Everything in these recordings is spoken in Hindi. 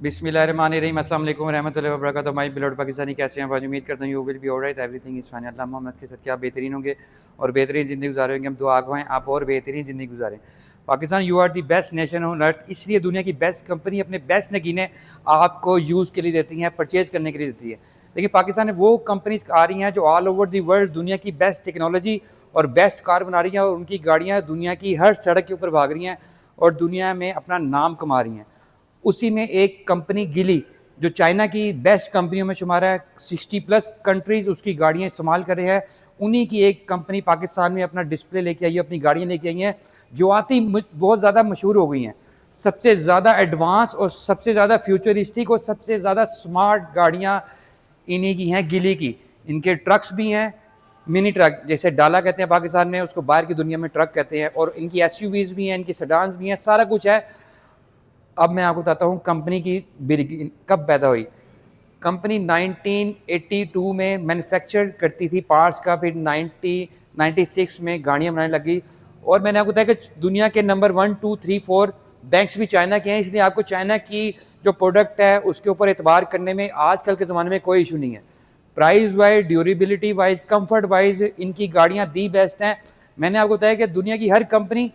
बिस्मिल्लाहिर्रहमानिर्रहीम, अस्सलाम वालेकुम रहमतुल्लाहि व बरकातहू। माय बिलॉट पाकिस्तानी, कैसे हैं भाई? उम्मीद करता हूँ you will be alright, everything is fine. Allah Mohammad के सदक़े आप बेहतरीन होंगे और बेहतरीन ज़िंदगी गुजारेंगे। हम दुआ गो हैं आप और बेहतरीन ज़िंदगी गुजारें। Pakistan, you are the best nation on earth. इसलिए दुनिया की बेस्ट कंपनी अपने बेस्ट नगीने आपको यूज़ के लिए देती हैं, परचेज़ करने के लिए देती है। लेकिन पाकिस्तान में वो कंपनीज आ रही हैं जो ऑल ओवर दी वर्ल्ड दुनिया की बेस्ट टेक्नोलॉजी और बेस्ट कार बना रही हैं, और उनकी गाड़ियाँ दुनिया की हर सड़क के ऊपर भाग रही हैं और दुनिया में अपना नाम कमा रही हैं। उसी में एक कंपनी गिली, जो चाइना की बेस्ट कंपनियों में शुमार है, 60+ कंट्रीज़ उसकी गाड़ियाँ इस्तेमाल कर रहे हैं। उन्हीं की एक कंपनी पाकिस्तान में अपना डिस्प्ले लेके आई है, अपनी गाड़ियाँ लेके आई हैं, जो आती बहुत ज़्यादा मशहूर हो गई हैं। सबसे ज़्यादा एडवांस और सबसे ज़्यादा फ्यूचरिस्टिक और सबसे ज़्यादा स्मार्ट गाड़ियाँ इन्हीं की हैं, गिली की। इनके ट्रक्स भी हैं, मिनी ट्रक जैसे डाला कहते हैं पाकिस्तान में, उसको बाहर की दुनिया में ट्रक कहते हैं, और इनकी एसयूवीज़ भी हैं, इनकी सेडान्स भी हैं, सारा कुछ है। अब मैं आपको बताता हूँ कंपनी की कब पैदा हुई। कंपनी 1982 में मैन्युफैक्चर करती थी पार्ट्स का, फिर 1996 में गाड़ियाँ बनाने लगी। और मैंने आपको बताया कि दुनिया के नंबर 1, 2, 3, 4 बैंक्स भी चाइना के हैं, इसलिए आपको चाइना की जो प्रोडक्ट है उसके ऊपर एतबार करने में आजकल के ज़माने में कोई इशू नहीं है। Price wise, durability wise, comfort wise इनकी गाड़ियाँ दी बेस्ट हैं। मैंने आपको बताया कि दुनिया की हर कंपनी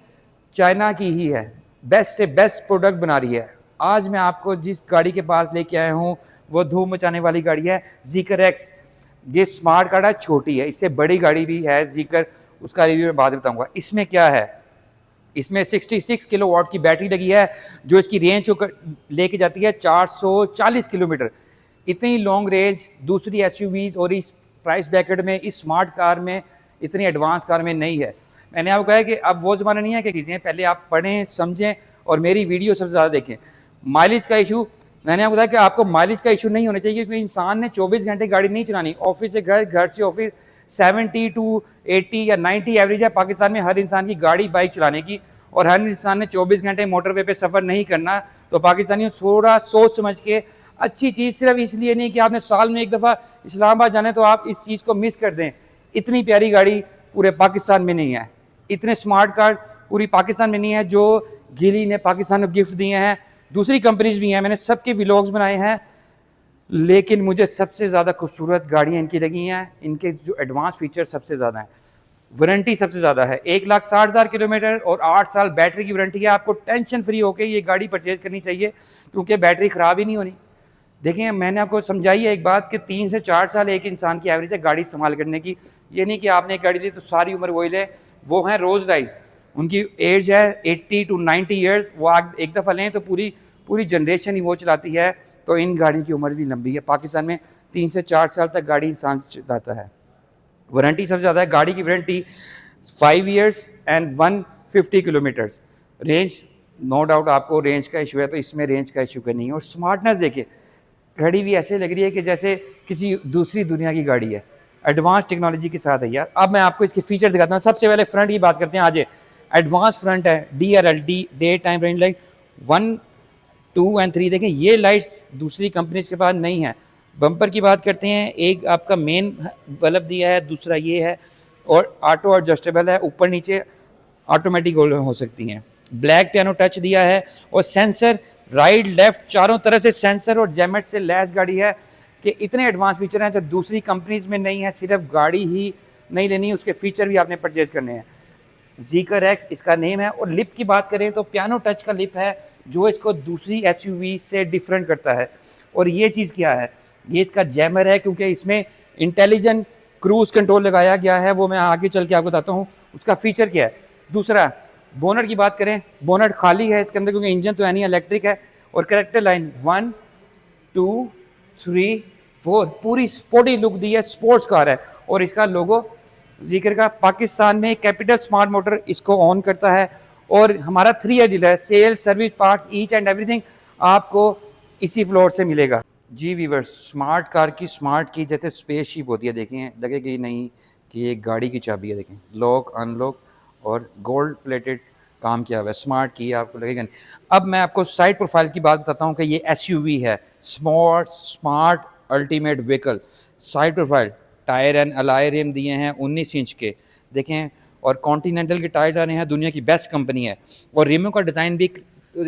चाइना की ही है, बेस्ट से बेस्ट प्रोडक्ट बना रही है। आज मैं आपको जिस गाड़ी के पास लेके आया हूँ वो धूम मचाने वाली गाड़ी है, ज़ीकर एक्स। ये स्मार्ट कार है, छोटी है, इससे बड़ी गाड़ी भी है ज़ीकर, उसका रिव्यू मैं बाद में बताऊँगा। इसमें क्या है, इसमें 66 किलोवाट की बैटरी लगी है, जो इसकी रेंज को लेके जाती है 440 किलोमीटर। इतनी लॉन्ग रेंज दूसरी एसयूवीज़ और इस प्राइस ब्रैकेट में, इस स्मार्ट कार में, इतनी एडवांस कार में नहीं है। मैंने आपको कहा है कि अब वो ज़माना नहीं है कि चीज़ें पहले आप पढ़ें, समझें और मेरी वीडियो सबसे ज़्यादा देखें। माइलेज का इशू, मैंने आपको बताया कि आपको माइलेज का इशू नहीं होना चाहिए, क्योंकि इंसान ने 24 घंटे गाड़ी नहीं चलानी। ऑफिस से घर, घर से ऑफिस, 70 टू 80 या 90 एवरेज है पाकिस्तान में हर इंसान की गाड़ी बाइक चलाने की, और हर इंसान ने 24 घंटे मोटरवे पे सफ़र नहीं करना। तो पाकिस्तानियों थोड़ा सोच समझ के अच्छी चीज़, सिर्फ इसलिए नहीं कि आपने साल में एक दफ़ा इस्लामाबाद जाना है तो आप इस चीज़ को मिस कर दें। इतनी प्यारी गाड़ी पूरे पाकिस्तान में नहीं है, इतने स्मार्ट कार पूरी पाकिस्तान में नहीं है जो गिली ने पाकिस्तान को गिफ्ट दिए हैं। दूसरी कंपनीज भी हैं, मैंने सबके व्लॉग्स बनाए हैं, लेकिन मुझे सबसे ज़्यादा खूबसूरत गाड़ियाँ इनकी लगी हैं। इनके जो एडवांस फीचर सबसे ज़्यादा हैं, वारंटी सबसे ज़्यादा है, 1,60,000 किलोमीटर और 8 साल बैटरी की वारंटी है। आपको टेंशन फ्री होकर ये गाड़ी परचेज करनी चाहिए, क्योंकि बैटरी ख़राब ही नहीं होनी। देखिए, मैंने आपको समझाई है एक बात कि 3 से 4 साल एक इंसान की एवरेज है गाड़ी इस्तेमाल करने की। ये नहीं कि आपने एक गाड़ी ली तो सारी उम्र वही ले। वो हैं रोज़ राइस, उनकी एज है 80 टू 90 ईयर्स। वो एक दफ़ा लें तो पूरी पूरी जनरेशन ही वो चलाती है। तो इन गाड़ी की उम्र भी लंबी है। पाकिस्तान में 3 से 4 साल तक गाड़ी इंसान चलाता है। वारंटी सबसे ज़्यादा है, गाड़ी की warranty 5 years and 150 kilometres. Range, no doubt आपको रेंज का इशू है, तो इसमें रेंज का इशू नहीं है। और स्मार्टनेस देखिए, घड़ी भी ऐसे लग रही है कि जैसे किसी दूसरी दुनिया की गाड़ी है, एडवांस टेक्नोलॉजी के साथ है यार। अब मैं आपको इसके फीचर दिखाता हूँ। सबसे पहले फ्रंट की बात करते हैं। आज एडवांस फ्रंट है, DRL, day time running light 1, 2 and 3। देखें, ये लाइट्स दूसरी कंपनीज के पास नहीं है। बम्पर की बात करते हैं, एक आपका मेन बल्ब दिया है, दूसरा ये है, और ऑटो एडजस्टेबल है, ऊपर नीचे ऑटोमेटिक हो सकती हैं। ब्लैक पियानो टच दिया है, और सेंसर राइट लेफ्ट चारों तरफ से सेंसर और जैमेट से लैस गाड़ी है कि इतने एडवांस फीचर हैं जो दूसरी कंपनीज में नहीं है। सिर्फ गाड़ी ही नहीं लेनी, उसके फीचर भी आपने परचेज करने हैं। ज़ीकर एक्स इसका नेम है। और लिप की बात करें तो पियानो टच का लिप है, जो इसको दूसरी एसयूवी से डिफरेंट करता है। और ये चीज़ क्या है, ये इसका जैमर है, क्योंकि इसमें इंटेलिजेंट क्रूज कंट्रोल लगाया गया है। वो मैं आगे चल के आपको बताता हूँ उसका फीचर क्या है। दूसरा, बोनट की बात करें, बोनट खाली है इसके अंदर, क्योंकि इंजन तो है नहीं, इलेक्ट्रिक है। और करेक्टर लाइन 1, 2, 3, 4 पूरी स्पोर्टी लुक दी है, स्पोर्ट्स कार है। और इसका लोगो जिक्र का पाकिस्तान में कैपिटल स्मार्ट मोटर इसको ऑन करता है। और हमारा 3 डीलर है, sale, service, parts, each and everything आपको इसी फ्लोर से मिलेगा। जी वीवर्स, स्मार्ट कार की स्मार्ट की जैसे स्पेसशिप होती है, देखें लगेगी नहीं कि ये गाड़ी की चाबी है। देखें, लॉक अनलॉक और गोल्ड प्लेटेड काम किया हुआ है, स्मार्ट की आपको लगेगा नहीं। अब मैं आपको साइड प्रोफाइल की बात बताता हूँ कि ये एसयूवी है, smart ultimate vehicle. Side profile, tyre and alloy rim दिए हैं 19 इंच के, देखें। और कॉन्टीनेंटल के टायर डाले हैं, दुनिया की बेस्ट कंपनी है। और रिमों का डिज़ाइन भी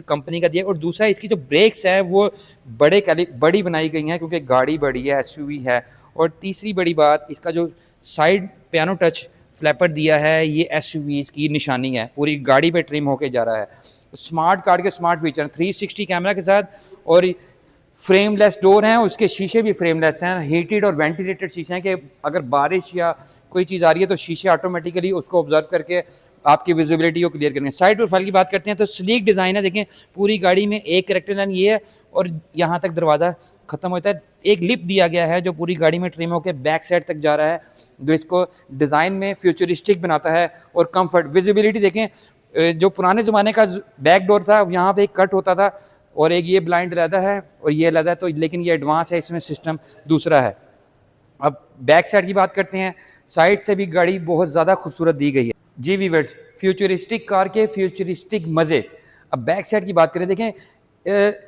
कंपनी का दिया है। और दूसरा इसकी जो ब्रेक्स हैं वो बड़ी बनाई गई हैं क्योंकि गाड़ी बड़ी है, एसयूवी है। और तीसरी बड़ी बात, इसका जो साइड पियानो टच फ्लैपर दिया है ये एसयूवीज़ की निशानी है, पूरी गाड़ी पे ट्रिम होके जा रहा है। स्मार्ट कार के स्मार्ट फीचर 360 कैमरा के साथ, और फ्रेमलेस डोर हैं, उसके शीशे भी फ्रेमलेस हैं, हीटेड और वेंटिलेटेड शीशे हैं कि अगर बारिश या कोई चीज़ आ रही है तो शीशे ऑटोमेटिकली उसको ऑब्जर्व करके आपकी विजिबिलिटी को क्लियर करेंगे। साइड प्रोफाइल की बात करते हैं तो स्लीक डिज़ाइन है, देखें पूरी गाड़ी में एक करेक्टर लाइन ये है और यहाँ तक दरवाज़ा ख़त्म होता है। एक लिप दिया गया है जो पूरी गाड़ी में ट्रिम होकर बैक साइड तक जा रहा है, जो इसको डिज़ाइन में फ्यूचरिस्टिक बनाता है। और कंफर्ट विजिबिलिटी देखें, जो पुराने ज़माने का बैक डोर था यहाँ पे एक कट होता था और एक ये ब्लाइंड रहता है और ये रहता है, तो लेकिन ये एडवांस है, इसमें सिस्टम दूसरा है। अब बैक साइड की बात करते हैं, साइड से भी गाड़ी बहुत ज़्यादा खूबसूरत दी गई है। जी वीवर्स, फ्यूचरिस्टिक कार के फ्यूचरिस्टिक मज़े। अब बैक साइड की बात करें, देखें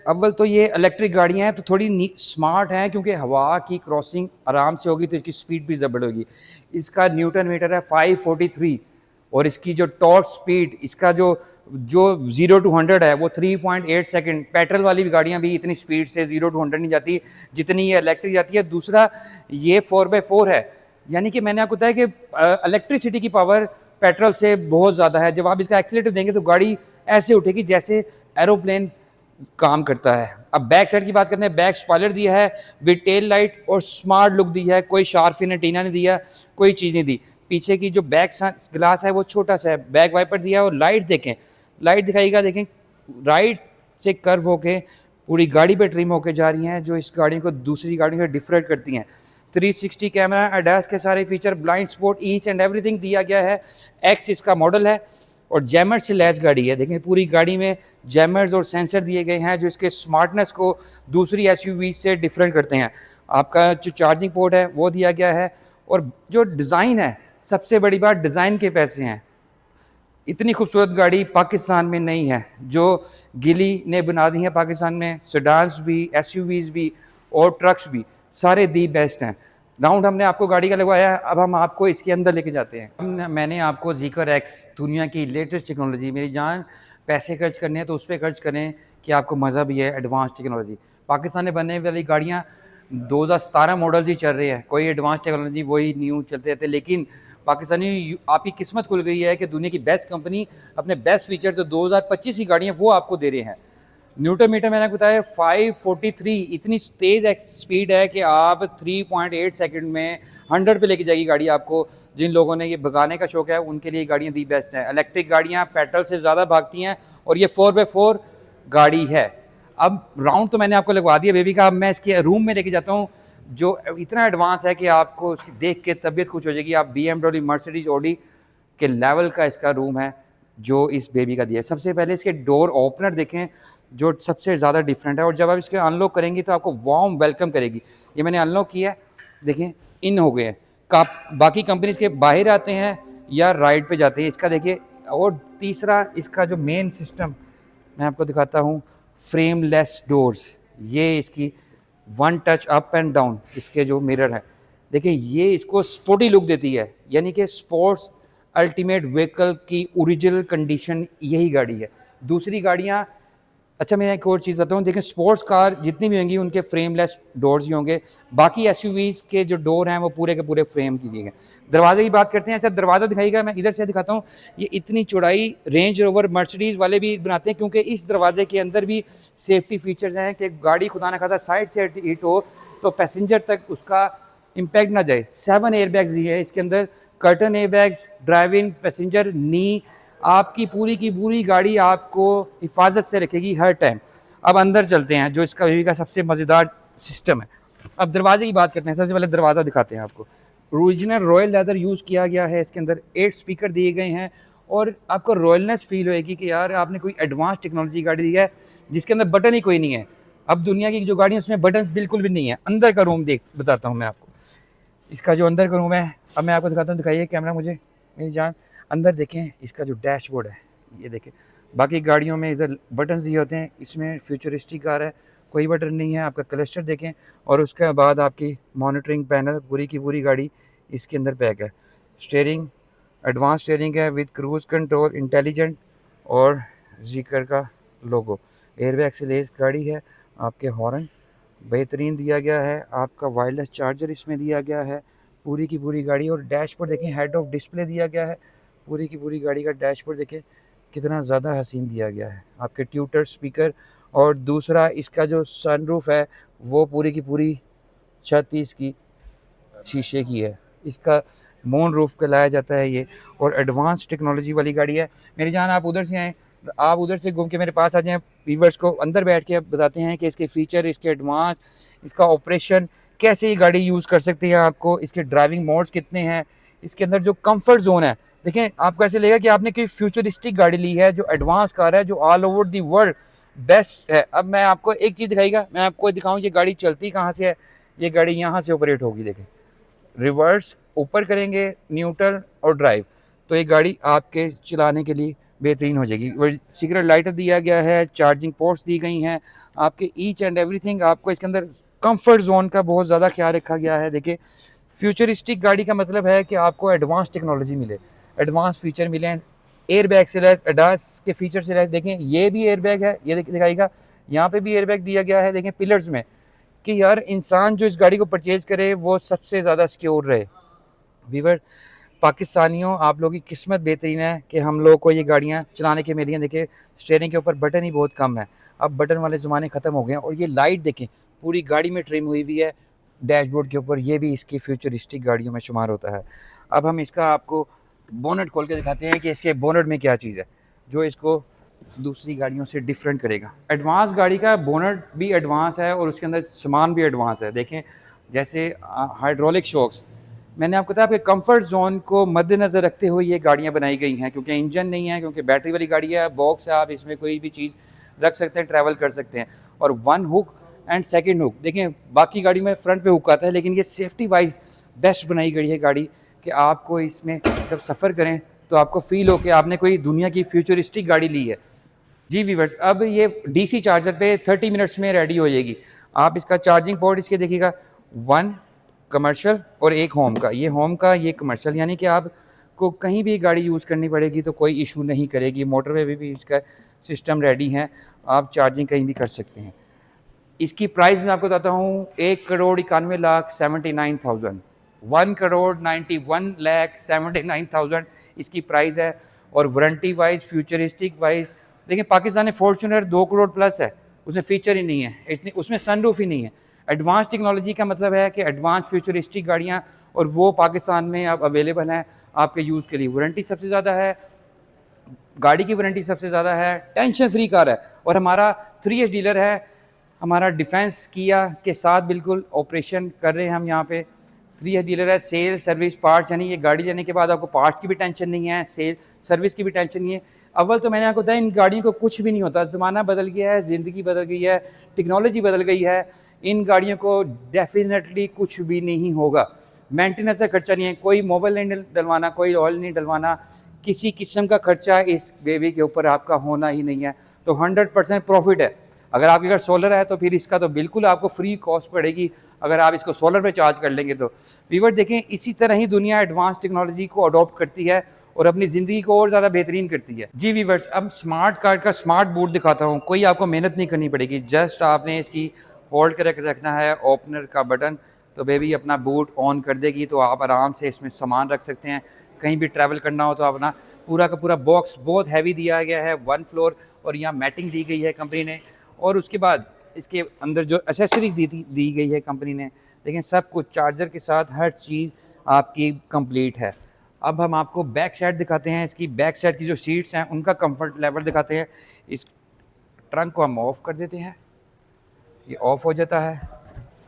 अव्वल तो ये इलेक्ट्रिक गाड़ियाँ हैं तो थोड़ी स्मार्ट हैं क्योंकि हवा की क्रॉसिंग आराम से होगी तो इसकी स्पीड भी ज़बरदस्त होगी। इसका न्यूटन मीटर है 543 और इसकी जो टॉर्क स्पीड, इसका जो 0 to 100 है वो 3.8 सेकंड। पेट्रोल वाली भी गाड़ियाँ भी इतनी स्पीड से 0 to 100 नहीं जाती जितनी ये इलेक्ट्रिक जाती है। दूसरा, ये 4x4 है, यानी कि मैंने आपको बताया कि इलेक्ट्रिसिटी की पावर पेट्रोल से बहुत ज़्यादा है। जब आप इसका एक्सीलेटर देंगे तो गाड़ी ऐसे उठेगी जैसे एरोप्लेन काम करता है। अब बैक साइड की बात करते हैं, बैक स्पॉइलर दिया है विद टेल लाइट और स्मार्ट लुक दी है, कोई शार्प एंटीना नहीं दिया, कोई चीज़ नहीं दी। पीछे की जो बैक ग्लास है वो छोटा सा है, बैक वाइपर दिया है। और लाइट देखें, लाइट दिखाएगा, देखें राइट से कर्व होके पूरी गाड़ी पे ट्रिम होके जा रही हैं, जो इस गाड़ी को दूसरी गाड़ी से डिफरेंट करती हैं। 360 कैमरा, ADAS के सारे feature, blind spot, each and everything दिया गया है। एक्स इसका मॉडल है और जैमर से लैस गाड़ी है। देखें पूरी गाड़ी में जैमर्स और सेंसर दिए गए हैं जो इसके स्मार्टनेस को दूसरी एसयूवी से डिफरेंट करते हैं। आपका जो चार्जिंग पोर्ट है वो दिया गया है। और जो डिज़ाइन है, सबसे बड़ी बात डिज़ाइन के पैसे हैं। इतनी खूबसूरत गाड़ी पाकिस्तान में नहीं है जो गिली ने बना दी है। पाकिस्तान में सेडान्स भी, एसयूवीज़ भी और ट्रक्स भी सारे दी बेस्ट हैं। राउंड हमने आपको गाड़ी का लगवाया है, अब हम आपको इसके अंदर लेके जाते हैं। मैंने आपको ज़ीकर एक्स, दुनिया की लेटेस्ट टेक्नोलॉजी, मेरी जान पैसे खर्च करने हैं तो उस पर खर्च करें कि आपको मज़ा भी है। एडवांस टेक्नोलॉजी पाकिस्तान में बनने वाली गाड़ियाँ 2017 मॉडल्स ही चल रहे हैं, कोई एडवांस टेक्नोलॉजी वही न्यू चलते रहते हैं। लेकिन पाकिस्तानी आपकी किस्मत खुल गई है कि दुनिया की बेस्ट कंपनी अपने बेस्ट फीचर तो 2025 की गाड़ियाँ वो आपको दे रहे हैं। न्यूटन मीटर मैंने बताया 543, इतनी तेज़ स्पीड है कि आप 3.8 सेकंड में 100 पे लेके जाएगी गाड़ी आपको। जिन लोगों ने ये भगाने का शौक है उनके लिए गाड़ियाँ दी बेस्ट हैं। इलेक्ट्रिक गाड़ियाँ पेट्रोल से ज़्यादा भागती हैं और ये 4x4 गाड़ी है। अब राउंड तो मैंने आपको लगवा दिया बेबी का, अब मैं इसके रूम में लेके जाता हूँ जो इतना एडवांस है कि आपको उसकी देख के तबीयत खुश हो जाएगी। आप BMW, मर्सिडीज, ऑडी के लेवल का इसका रूम है जो इस बेबी का दिया है। सबसे पहले इसके डोर ओपनर देखें जो सबसे ज़्यादा डिफरेंट है, और जब आप इसके अनलॉक करेंगी तो आपको वार्म वेलकम करेगी। ये मैंने अनलॉक किया है, देखें इन हो गए हैं। बाकी कंपनीज के बाहर आते हैं या राइड पे जाते हैं, इसका देखिए। और तीसरा, इसका जो मेन सिस्टम मैं आपको दिखाता हूँ, फ्रेमलेस डोर्स। ये इसकी one touch up and down, इसके जो मिरर है देखिए, ये इसको स्पोर्टी लुक देती है, यानी कि स्पोर्ट्स अल्टीमेट व्हीकल की ओरिजिनल कंडीशन यही गाड़ी है। दूसरी गाड़ियाँ, अच्छा मैं एक और चीज़ बताता हूँ, देखें स्पोर्ट्स कार जितनी भी होंगी उनके फ्रेमलेस डोर्स ही होंगे। बाकी एसयूवीज़ के जो डोर हैं वो पूरे के पूरे फ्रेम की दिए गए। दरवाजे की बात करते हैं, अच्छा दरवाज़ा दिखाईगा, मैं इधर से दिखाता हूँ। ये इतनी चौड़ाई रेंज रोवर, मर्सिडीज़ वाले भी बनाते हैं क्योंकि इस दरवाजे के अंदर भी सेफ्टी फीचर्स हैं कि गाड़ी खुदा ना खाता साइड से हिट हो तो पैसेंजर तक उसका इम्पैक्ट ना जाए। 7 एयरबैग्स दिए हैं इसके अंदर, कर्टन एयरबैग्स, ड्राइविंग, पैसेंजर, नी, आपकी पूरी की पूरी गाड़ी आपको हिफाजत से रखेगी हर टाइम। अब अंदर चलते हैं जो इसका बेबी का सबसे मज़ेदार सिस्टम है। अब दरवाजे की बात करते हैं, सबसे पहले दरवाज़ा दिखाते हैं आपको। ओरिजिनल रॉयल लेदर यूज़ किया गया है, इसके अंदर 8 स्पीकर दिए गए हैं और आपको रॉयलनेस फील होएगी कि यार आपने कोई एडवांस टेक्नोलॉजी गाड़ी दी है जिसके अंदर बटन ही कोई नहीं है। अब दुनिया की जो गाड़ी है उसमें बटन बिल्कुल भी नहीं है। अंदर का रूम बताता हूँ मैं आपको, इसका जो अंदर का रूम है अब मैं आपको दिखाता हूँ। दिखाइए कैमरा मुझे, मेरी जान। अंदर देखें, इसका जो डैशबोर्ड है ये देखें। बाकी गाड़ियों में इधर बटन दिए होते हैं, इसमें फ्यूचरिस्टिक कार है, कोई बटन नहीं है। आपका क्लस्टर देखें और उसके बाद आपकी मॉनिटरिंग पैनल, पूरी की पूरी गाड़ी इसके अंदर पैक है। स्टीयरिंग एडवांस स्टीयरिंग है विद क्रूज़ कंट्रोल, इंटेलिजेंट और ज़ीकर का लोगो। एयरबैग से लेस गाड़ी है। आपके हॉर्न बेहतरीन दिया गया है। आपका वायरलेस चार्जर इसमें दिया गया है। पूरी की पूरी गाड़ी, और डैशबोर्ड देखें, हेड ऑफ डिस्प्ले दिया गया है। पूरी की पूरी गाड़ी का डैशबोर्ड देखें कितना ज़्यादा हसीन दिया गया है। आपके ट्यूटर स्पीकर, और दूसरा इसका जो सनरूफ है वो पूरी की पूरी छत ही इसकी शीशे की है। इसका मून रूफ कहलाया जाता है ये, और एडवांस टेक्नोलॉजी वाली गाड़ी है। मेरी जान आप उधर से आएँ, आप उधर से घूम के मेरे पास आ जाएँ, व्यूअर्स को अंदर बैठ के बताते हैं कि इसके फ़ीचर, इसके एडवांस, इसका ऑपरेशन, कैसे ये गाड़ी यूज़ कर सकते हैं आपको, इसके ड्राइविंग मोड्स कितने हैं, इसके अंदर जो कंफर्ट जोन है। देखें, आपको ऐसे लगेगा कि आपने कोई फ्यूचरिस्टिक गाड़ी ली है, जो एडवांस कार है, जो all over the world best है। अब मैं आपको एक चीज़ दिखाईगा, मैं आपको दिखाऊँ ये गाड़ी चलती कहाँ से है। ये गाड़ी यहाँ से ऑपरेट होगी। देखें, रिवर्स ऊपर करेंगे, न्यूट्रल और ड्राइव, तो ये गाड़ी आपके चलाने के लिए बेहतरीन हो जाएगी। सिगरेट लाइटर दिया गया है, चार्जिंग पोर्ट्स दी गई हैं, आपके ईच एंड एवरीथिंग। आपको इसके अंदर कंफर्ट जोन का बहुत ज़्यादा ख्याल रखा गया है। देखिए, फ्यूचरिस्टिक गाड़ी का मतलब है कि आपको एडवांस टेक्नोलॉजी मिले, एडवांस फीचर मिले। एयर बैग से लैस, एडास के फीचर से लैस। देखें, ये भी एयर बैग है, ये दिखाएगा, यहाँ पे भी एयर बैग दिया गया है। देखें पिलर्स में, कि यार इंसान जो इस गाड़ी को परचेज़ करे वो सबसे ज़्यादा सिक्योर रहे। वीवर पाकिस्तानियों, आप लोगों की किस्मत बेहतरीन है कि हम लोग को ये गाड़ियाँ चलाने के मिली हैं। देखिए, स्टीयरिंग के ऊपर बटन ही बहुत कम है, अब बटन वाले ज़माने ख़त्म हो गए हैं। और ये लाइट देखें, पूरी गाड़ी में ट्रिम हुई हुई है डैशबोर्ड के ऊपर, ये भी इसकी फ्यूचरिस्टिक गाड़ियों में शुमार होता है। अब हम इसका आपको बोनट खोल के दिखाते हैं कि इसके बोनट में क्या चीज़ है जो इसको दूसरी गाड़ियों से डिफरेंट करेगा। एडवांस गाड़ी का बोनट भी एडवांस है और उसके अंदर सामान भी एडवांस है। देखें, जैसे हाइड्रोलिक शॉक्स, मैंने आपको बताया, आपके कंफर्ट जोन को मद्देनज़र रखते हुए ये गाड़ियाँ बनाई गई हैं, क्योंकि इंजन नहीं है, क्योंकि बैटरी वाली गाड़ी है, बॉक्स है, आप इसमें कोई भी चीज़ रख सकते हैं, ट्रैवल कर सकते हैं। और one hook and second hook, देखें बाकी गाड़ी में फ्रंट पे हुक आता है, लेकिन ये सेफ्टी वाइज बेस्ट बनाई गई है गाड़ी, कि आपको इसमें जब सफ़र करें तो आपको फील हो कि आपने कोई दुनिया की फ्यूचरिस्टिक गाड़ी ली है। जी व्यूअर्स, अब ये डीसी चार्जर पे 30 मिनट्स में रेडी हो जाएगी। आप इसका चार्जिंग पोर्ट इसके देखिएगा, 1 कमर्शियल और 1 होम का। ये होम का, ये कमर्शियल, यानी कि आपको कहीं भी गाड़ी यूज़ करनी पड़ेगी तो कोई इशू नहीं करेगी। मोटरवे पे भी इसका सिस्टम रेडी है, आप चार्जिंग कहीं भी कर सकते हैं। इसकी प्राइस मैं आपको बताता हूँ, 1,91,79,000, 1,91,79,000 इसकी प्राइस है। और वारंटी वाइज, फ्यूचरिस्टिक वाइज, देखिए पाकिस्तान में फॉर्चूनर 2 करोड़ प्लस है, उसमें फीचर ही नहीं है इतनी, उसमें सनरूफ ही नहीं है। एडवांस टेक्नोलॉजी का मतलब है कि एडवांस फ्यूचरिस्टिक गाड़ियाँ, और वो पाकिस्तान में अब अवेलेबल हैं आपके यूज़ के लिए। वारंटी सबसे ज़्यादा है, गाड़ी की वारंटी सबसे ज़्यादा है, टेंशन फ्री कार है। और हमारा 3S डीलर है, हमारा डिफेंस किया के साथ बिल्कुल ऑपरेशन कर रहे हैं हम यहाँ पे। 3S डीलर है, सेल सर्विस पार्ट्स, यानी ये गाड़ी लेने के बाद आपको पार्ट्स की भी टेंशन नहीं है, सेल सर्विस की भी टेंशन नहीं है। अव्वल तो मैंने आपको बताया, इन गाड़ियों को कुछ भी नहीं होता, ज़माना बदल गया है, ज़िंदगी बदल गई है, टेक्नोलॉजी बदल गई है, इन गाड़ियों को डेफिनेटली कुछ भी नहीं होगा। मेंटेनेंस का खर्चा नहीं है, कोई मोबाइल नहीं डलवाना, कोई ऑयल नहीं डलवाना, किसी किस्म का खर्चा इस बेबी के ऊपर आपका होना ही नहीं है। तो 100% प्रॉफिट है। अगर आपके घर सोलर है तो फिर इसका तो बिल्कुल आपको फ्री कॉस्ट पड़ेगी, अगर आप इसको सोलर पे चार्ज कर लेंगे तो। व्यूअर देखें, इसी तरह ही दुनिया एडवांस टेक्नोलॉजी को अडॉप्ट करती है और अपनी ज़िंदगी को और ज़्यादा बेहतरीन करती है। जी व्यूअर्स, अब स्मार्ट कार्ड का स्मार्ट बूट दिखाता हूँ। कोई आपको मेहनत नहीं करनी पड़ेगी, जस्ट आपने इसकी होल्ड करके रखना है ओपनर का बटन, तो बेबी अपना बूट ऑन कर देगी, तो आप आराम से इसमें सामान रख सकते हैं। कहीं भी ट्रैवल करना हो तो अपना पूरा का पूरा बॉक्स बहुत हैवी दिया गया है, 1 फ्लोर, और यहाँ मैटिंग दी गई है कंपनी ने। और उसके बाद इसके अंदर जो एसेसरीज दी गई है कंपनी ने, देखें सब कुछ चार्जर के साथ हर चीज़ आपकी कंप्लीट है। अब हम आपको बैक साइड दिखाते हैं, इसकी बैक साइड की जो सीट्स हैं उनका कंफर्ट लेवल दिखाते हैं। इस ट्रंक को हम ऑफ़ कर देते हैं, ये ऑफ़ हो जाता है,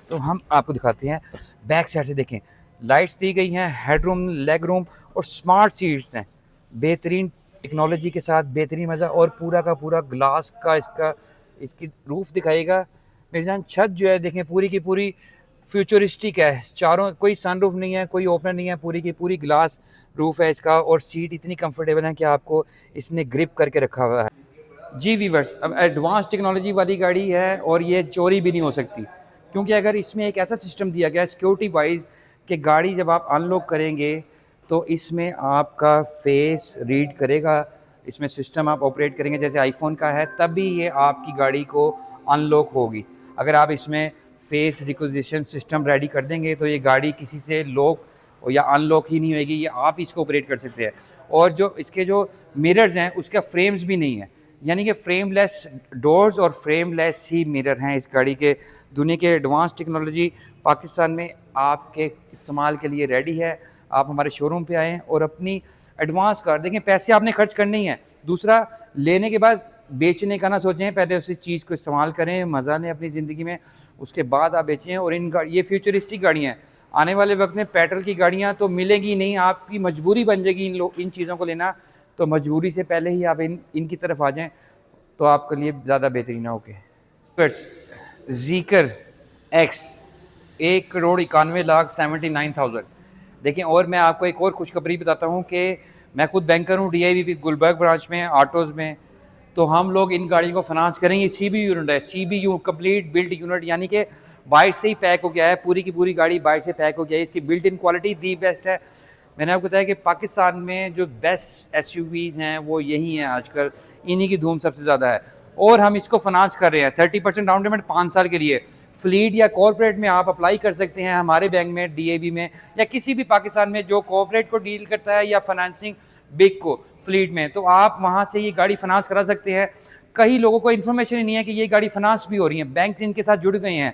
तो हम आपको दिखाते हैं बैक साइड से। देखें, लाइट्स दी गई हैं, हेडरूम, लेग रूम और स्मार्ट सीट्स हैं, बेहतरीन टेक्नोलॉजी के साथ, बेहतरीन मज़ा। और पूरा का पूरा ग्लास का इसकी रूफ़ दिखाएगा। मेरी जान, छत जो है देखें पूरी की पूरी फ्यूचरिस्टिक है, चारों कोई सनरूफ नहीं है, कोई ओपनर नहीं है, पूरी की पूरी ग्लास रूफ़ है इसका। और सीट इतनी कंफर्टेबल है कि आपको इसने ग्रिप करके रखा हुआ है। जी वीवर्स, अब एडवांस टेक्नोलॉजी वाली गाड़ी है और ये चोरी भी नहीं हो सकती, क्योंकि अगर इसमें एक ऐसा सिस्टम दिया गया है सिक्योरिटी वाइज कि गाड़ी जब आप अनलॉक करेंगे तो इसमें आपका फेस रीड करेगा, इसमें सिस्टम आप ऑपरेट करेंगे जैसे आईफोन का है, तभी ये आपकी गाड़ी को अनलॉक होगी। अगर आप इसमें फेस रिकॉग्निशन सिस्टम रेडी कर देंगे तो ये गाड़ी किसी से लॉक या अनलॉक ही नहीं होगी, ये आप इसको ऑपरेट कर सकते हैं। और जो इसके जो मिरर्स हैं उसका फ्रेम्स भी नहीं है, यानी कि फ्रेमलेस डोर्स और फ्रेमलेस ही मिरर हैं इस गाड़ी के। दुनिया के एडवांस टेक्नोलॉजी पाकिस्तान में आपके इस्तेमाल के लिए रेडी है। आप हमारे शोरूम पे आएँ और अपनी एडवांस कार देखें, पैसे आपने खर्च करने ही हैं। दूसरा, लेने के बाद बेचने का ना सोचें, पहले उसी चीज़ को इस्तेमाल करें, मज़ा लें अपनी ज़िंदगी में, उसके बाद आप बेचें। और ये फ्यूचरिस्टिक गाड़ियाँ हैं, आने वाले वक्त में पेट्रोल की गाड़ियाँ तो मिलेगी नहीं, आपकी मजबूरी बन जाएगी इन चीज़ों को लेना। तो मजबूरी से पहले ही आप इनकी तरफ आ जाएं तो आपके लिए ज़्यादा बेहतरीन होगे। बस ज़ीकर एक्स 1,91,79,000। देखें, और मैं आपको एक और खुशखबरी बताता हूँ कि मैं खुद बैंकर हूँ DIB गुलबर्ग ब्रांच में, ऑटोज़ में। तो हम लोग इन गाड़ियों को फाइनेंस करेंगे। CBU यूनिट है, CBU कंप्लीट बिल्ड यूनिट, यानी कि बाइट से ही पैक हो गया है, पूरी की पूरी गाड़ी बाइट से पैक हो गया है। इसकी built in quality the best है। मैंने आपको बताया कि पाकिस्तान में जो बेस्ट SUVs हैं वो यही हैं आजकल, इन्हीं की धूम सबसे ज़्यादा है। और हम इसको फाइनेंस कर रहे हैं 30% डाउन पेमेंट 5 साल के लिए। फ्लीट या कॉर्पोरेट में आप अप्लाई कर सकते हैं हमारे बैंक में, DAB में, या किसी भी पाकिस्तान में जो कॉर्पोरेट को डील करता है या फाइनेंसिंग बिग को फ्लीट में, तो आप वहाँ से ये गाड़ी फाइनेंस करा सकते हैं। कई लोगों को इन्फॉर्मेशन ही नहीं है कि ये गाड़ी फाइनेंस भी हो रही है, बैंक इनके साथ जुड़ गए हैं।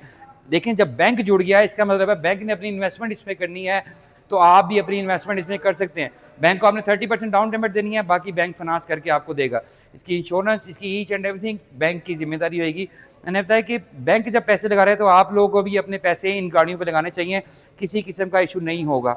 देखें, जब बैंक जुड़ गया है इसका मतलब है बैंक ने अपनी इन्वेस्टमेंट इसमें करनी है, तो आप भी अपनी इन्वेस्टमेंट इसमें कर सकते हैं। बैंक को आपने 30% डाउन पेमेंट देनी है, बाकी बैंक फाइनेंस करके आपको देगा। इसकी इंश्योरेंस, इसकी ईच एंड एवरीथिंग बैंक की जिम्मेदारी होगी। मैंने बताया कि बैंक जब पैसे लगा रहे हैं तो आप लोगों को भी अपने पैसे इन गाड़ियों पर लगाने चाहिए, किसी किस्म का इशू नहीं होगा।